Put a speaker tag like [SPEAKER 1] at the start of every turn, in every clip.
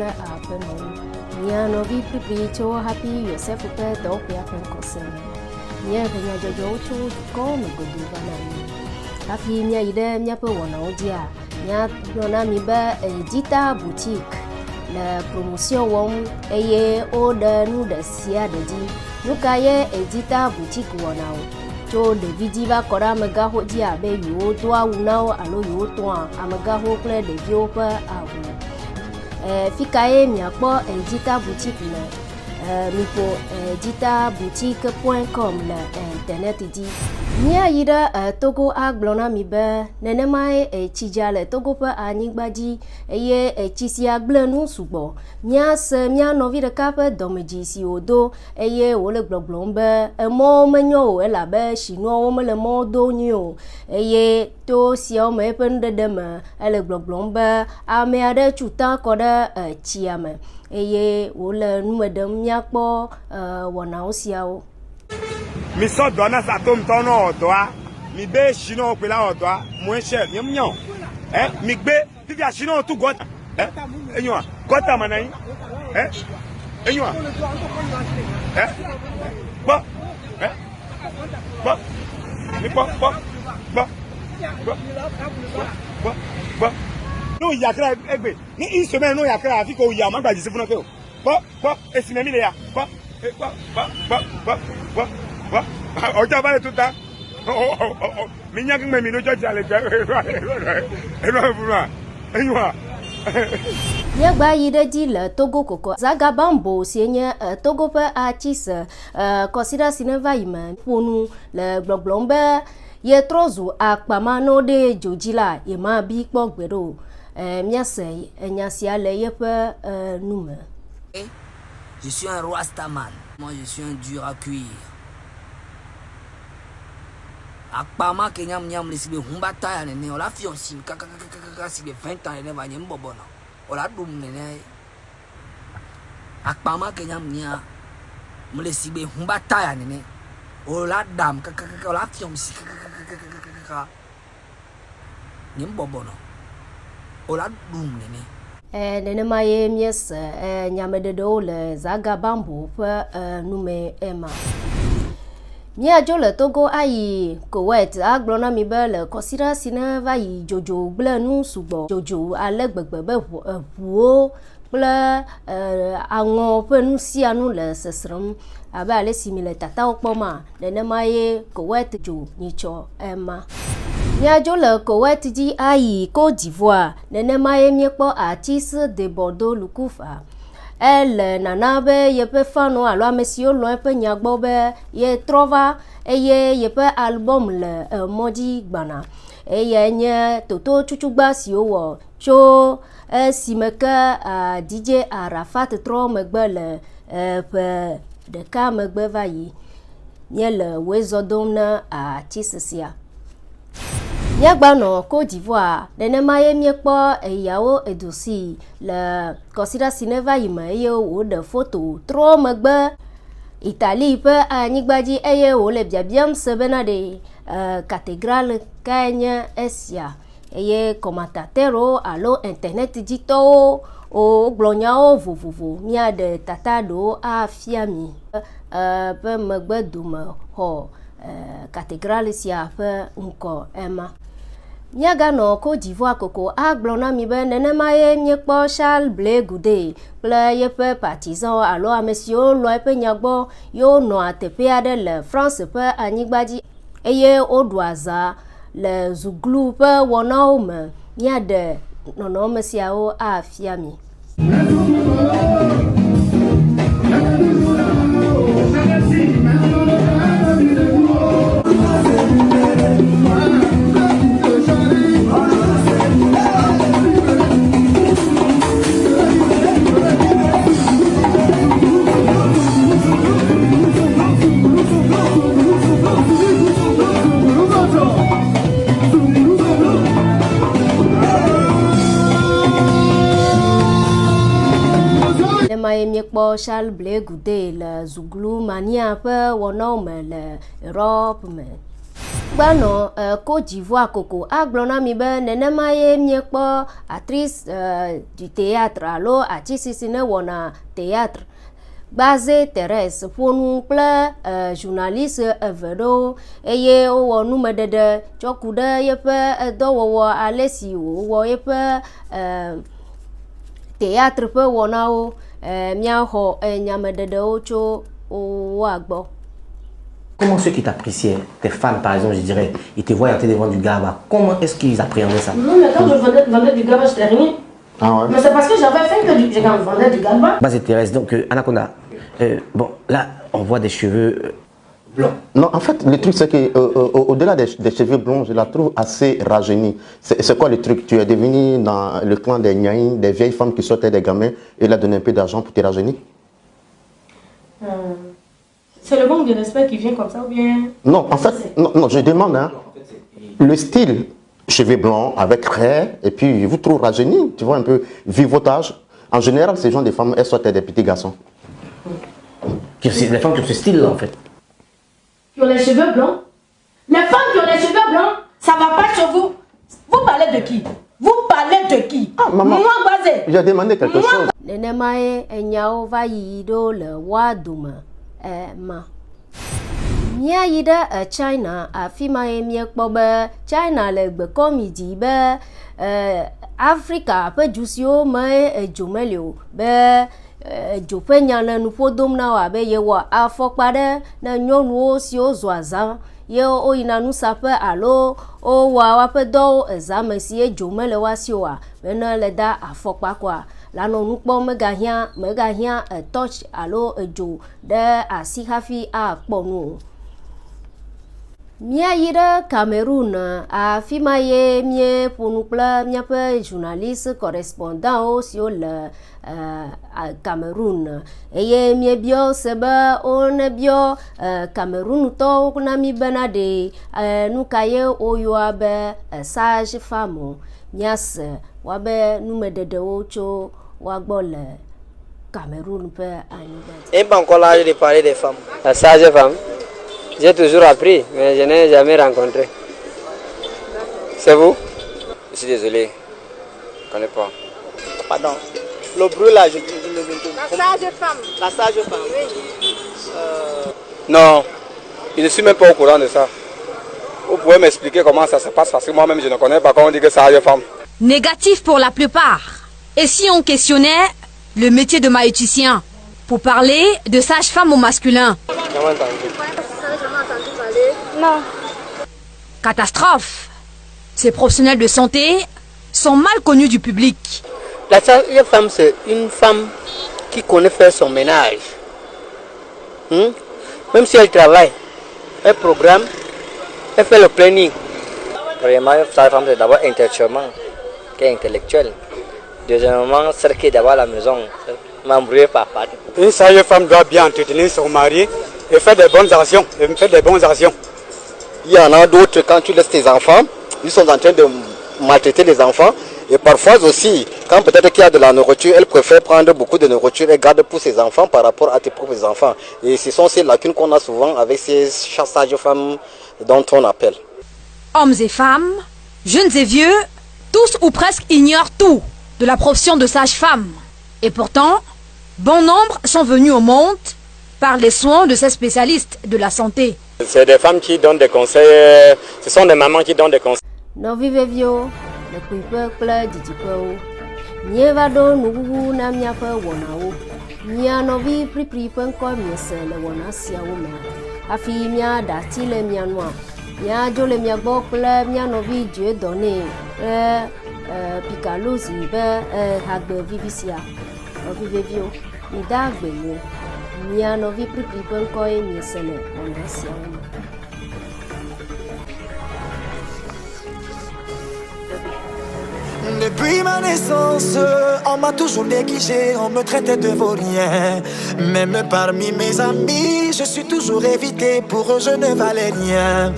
[SPEAKER 1] ple apeno. Nya no vi pri cho happy yourself pe do pe apen kosen. Nya nya jojo cho ko me go du banani. Afi nya ide nya pe wona odia. Nya na mi ba Jita boutique. La promotion won eye order nu de sia de di. Nuka ye Jita boutique wona o. Cho de vidi va kora mega ho dia be yo to unao alo yo to amaga ho ple de vio pa awu. Fikae mi akpo Jita boutique le mi po jitaboutique.com le internet di. Nia yida Togo agblona mi be nenema chija le Togo pe anyigba di eye chisi agble nu sugbo. Mia se mia novi de kape domeji si odo eye wo le gblogblo be mo menyo e la be chinois wo me le mo do nyo eye to si o me pe ndede me ele gblogblo be ame ade chuta ko de chiame eye wo le numedem mia kpo wona osiawo.
[SPEAKER 2] Mi so dona sa to mtono odoa mi be shino pe la odoa mo ise mi myan mi gbe ti a shino tu gota eyan gota manayin eyan bo mi bo no yakra egbe ni isome no yakra afi ko ya magbaji se funa ke o bo esime mi le ya bo ọjọ́ bá lè tún ta mi yá kí mẹ́mi lójọ́ ti àlẹ́ jẹ́ ẹ̀rọ ìfúnra ẹ̀yìn wa.
[SPEAKER 1] Yagba yide di le Togo koko Zagabambo sienye Togo pe artiste consider sineva yime ponu le gblogbombe ye trozu akpama no de jojila ye ma bi kpo gbero miase enyasia le ye pe nume.
[SPEAKER 3] Je suis un Rastaman. Moi, je suis un dur à cuire. Akpama kenyam nyam le sibe humbata ya nene ola fiancé kaka sibe 20 ans nene va nyem bobona ola dum nene akpama kenyam nya mle sibe humbata ya nene ola dam kaka ola fiancé kaka nyem bobona ola dum nene.
[SPEAKER 1] Nene maye mies nyamededo le Zagabambo pe nume ema. Mia jo le Togo ayi Kuwait agblona mi be le consider sine va yi jojo gble nu sugbo jojo ale gbegbe be ʋuwo kple ango pe nu sia nu le sesrem abe ale simi le tatawo kpoma nenema ye Kuwait jo nitso ema. Mia jo le Kuwait di ayi Côte d'Ivoire nenema ye miekpo artiste de Bordeaux Lukufa. Elle nana be ye pe fano alo amesio lo pe nyagbo be ye trova eye ye pe album le modi gbana eye nye toto chuchugba si owo cho simeka DJ Arafat tro megbe le pe de ka megbe va yi nye le wezodom na artiste sia. Yagba no Côte d'Ivoire nenema ye miekpo eyawo edusi le consider sineva yime eye wo de photo tro megbe Italie pe anyigbaji eye wo le biabiam sebena de cathédrale kanye esia eye commentatero alo internet dito o glonyao vovovo mia de tatado afiami pe megbe dume ho cathédrale sia pe nko ema. Nyaga no Côte d'Ivoire koko agblona mi be nenema ye miekpo Charles Blé Goudé kple yepe partisan alo amesio lo pe nyagbo yo no atepe ade le France pe anyigbaji eye oduaza le zuglu pe wonawo me mia de nono mesiawo afiami. Miekpo Charles Blé Goudé le zuglu mania pe wonawo me le Europe me. Bano Côte d'Ivoire Coco Aglona mi be nenema ye miekpo actrice du théâtre alors artiste sine wona théâtre basé Thérèse Ponu ple journaliste vedo eye o wonu medede chokude yepe dowowo alesi wo yepe théâtre pe wona o mia ho nyamedede o cho o agbo.
[SPEAKER 4] Comment ceux qui t'appréciaient, tes fans par exemple, je dirais, ils te voient en train de vendre du gaba, comment est-ce qu'ils appréhendaient ça?
[SPEAKER 5] Non, mais quand je vendais du gaba, je rien.
[SPEAKER 4] Ah ouais?
[SPEAKER 5] Mais c'est parce que j'avais fait que je vendais du gaba.
[SPEAKER 4] Bah, c'est Thérèse, donc Anaconda, bon, là, on voit des cheveux blancs.
[SPEAKER 6] Non, en fait, le truc, c'est que au-delà des cheveux blonds, je la trouve assez rajeunie. C'est quoi le truc? Tu es devenu dans le clan des Nyaïn, des vieilles femmes qui sortaient des gamins et leur donnaient un peu d'argent pour te rajeunir?
[SPEAKER 5] C'est le manque de respect qui vient comme ça ou bien?
[SPEAKER 6] Non, en fait, non, je demande, hein, le style cheveux blancs avec raie, et puis vous trouvez rajeuni, tu vois, un peu vivotage. En général, ces gens de femmes, elles sortent des petits garçons.
[SPEAKER 4] C'est les femmes qui ont ce style-là, en fait.
[SPEAKER 5] Qui ont les cheveux blancs? Les femmes qui ont les cheveux blancs, ça va pas chez vous. Vous parlez de qui? Vous parlez de qui?
[SPEAKER 6] Ah, maman,
[SPEAKER 5] moi, Basé.
[SPEAKER 6] j'ai demandé quelque chose.
[SPEAKER 1] Nenemae enyao va yido le waduma ma mia yida China afima miekpo be China le gbe komidi be Africa pe jusio me jomelio be jope nya le nufodom na wa be ye wa afokpa de na nyonu si ozuaza ye o ina nusape alo o wa pe do examen si e jomele wa si wa be na le da afokpa kwa la no nukpo mega hia touch alo ejo de asi hafi a kponu mia yide Cameroun a fimaye mie ponukla mia pe journaliste correspondant sur le Cameroun eye mie bio sebe on bio Cameroun to kuna mi benade nukaye oyo be sage femme mias wabe numedede ocho wagbole Cameroun pe anibet.
[SPEAKER 7] Et pas encore l'âge de parler des femmes. La sage femme, j'ai toujours appris, mais je n'ai jamais rencontré. C'est vous? Je suis désolé, je ne connais pas.
[SPEAKER 8] Pardon, le bruit là, je
[SPEAKER 9] La sage femme.
[SPEAKER 8] La sage femme.
[SPEAKER 9] Oui.
[SPEAKER 10] Non, je ne suis même pas au courant de ça. Vous pouvez m'expliquer comment ça se passe parce que moi-même je ne connais pas quand on dit que sage femme.
[SPEAKER 11] Négatif pour la plupart. Et si on questionnait le métier de maïticien pour parler de sage-femme au masculin?
[SPEAKER 10] Jamais entendu.
[SPEAKER 9] Non.
[SPEAKER 11] Catastrophe. Ces professionnels de santé sont mal connus du public.
[SPEAKER 8] La sage femme, c'est une femme qui connaît faire son ménage. Même si elle travaille, elle programme, elle fait le planning.
[SPEAKER 7] Vraiment, sa femme, c'est d'abord intellectuellement, qui est intellectuel. Deuxièmement, celle qui est d'abord à la maison, m'embrouiller par part.
[SPEAKER 2] Une sage femme doit bien entretenir son mari et faire des bonnes actions.
[SPEAKER 8] Il y en a d'autres, quand tu laisses tes enfants, ils sont en train de maltraiter les enfants. Et parfois aussi, quand peut-être qu'il y a de la nourriture, elle préfère prendre beaucoup de nourriture et garde pour ses enfants par rapport à tes propres enfants. Et ce sont ces lacunes qu'on a souvent avec ces sages femmes dont on appelle.
[SPEAKER 11] Hommes et femmes, jeunes et vieux, tous ou presque ignorent tout de la profession de sage-femme. Et pourtant, bon nombre sont venus au monde par les soins de ces spécialistes de la santé.
[SPEAKER 10] C'est des femmes qui donnent des conseils, ce sont des mamans qui donnent des conseils.
[SPEAKER 1] No vivevio le kuipe kple didipewo mie va do nububu na miaƒe wɔnawo mia nɔvi pripri ƒe ŋkɔ miese le wɔna siawo me hafi mia ɖati le mia nua mia dzo le mia gbɔ kple mia nɔvi dzoe dɔnɛ kple pikalozi be hagbe vivi sia nɔvi vevio mi da agbe nye mia nɔvi pripri ƒe ŋkɔe miese le wɔna siawo me.
[SPEAKER 12] Depuis ma naissance, on m'a toujours négligé, on me traitait de vaurien. Même parmi mes amis, je suis toujours évité, pour eux je ne valais rien.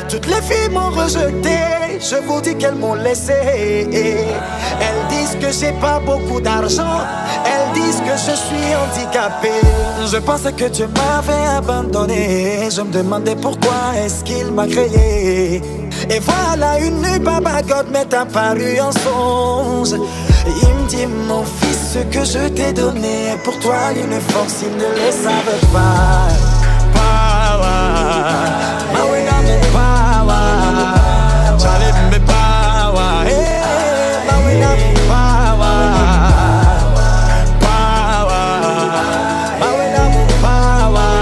[SPEAKER 12] Toutes les filles m'ont rejeté, je vous dis qu'elles m'ont laissé. Elles disent disent que j'ai pas beaucoup d'argent. Elles disent que je suis handicapé. Je pensais que Dieu m'avait abandonné. Je me demandais pourquoi est-ce qu'il m'a créé. Et voilà une nuit, Baba God m'est apparu en songe. Il me dit mon fils, ce que je t'ai donné pour toi une force, ils ne le savent pas. Power, Mawena mon power, Charlie me power, hey, Mawena mon power, Mawena mon power,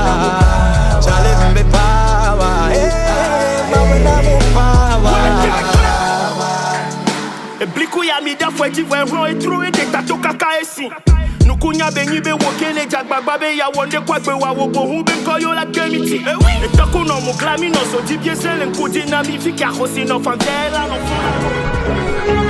[SPEAKER 12] Charlie me power, hey, Mawena mon power.
[SPEAKER 13] Bliku ya mida fwe di vwe ron e tro e de tato kaka esi. Nukunya benyi be wokele jagbagba be ya wonde kwa gbe wa wo bohu be koyo la kemiti. E toko no mo glami no so di biese le nkudi na mi fi ka hosi no favela no funa.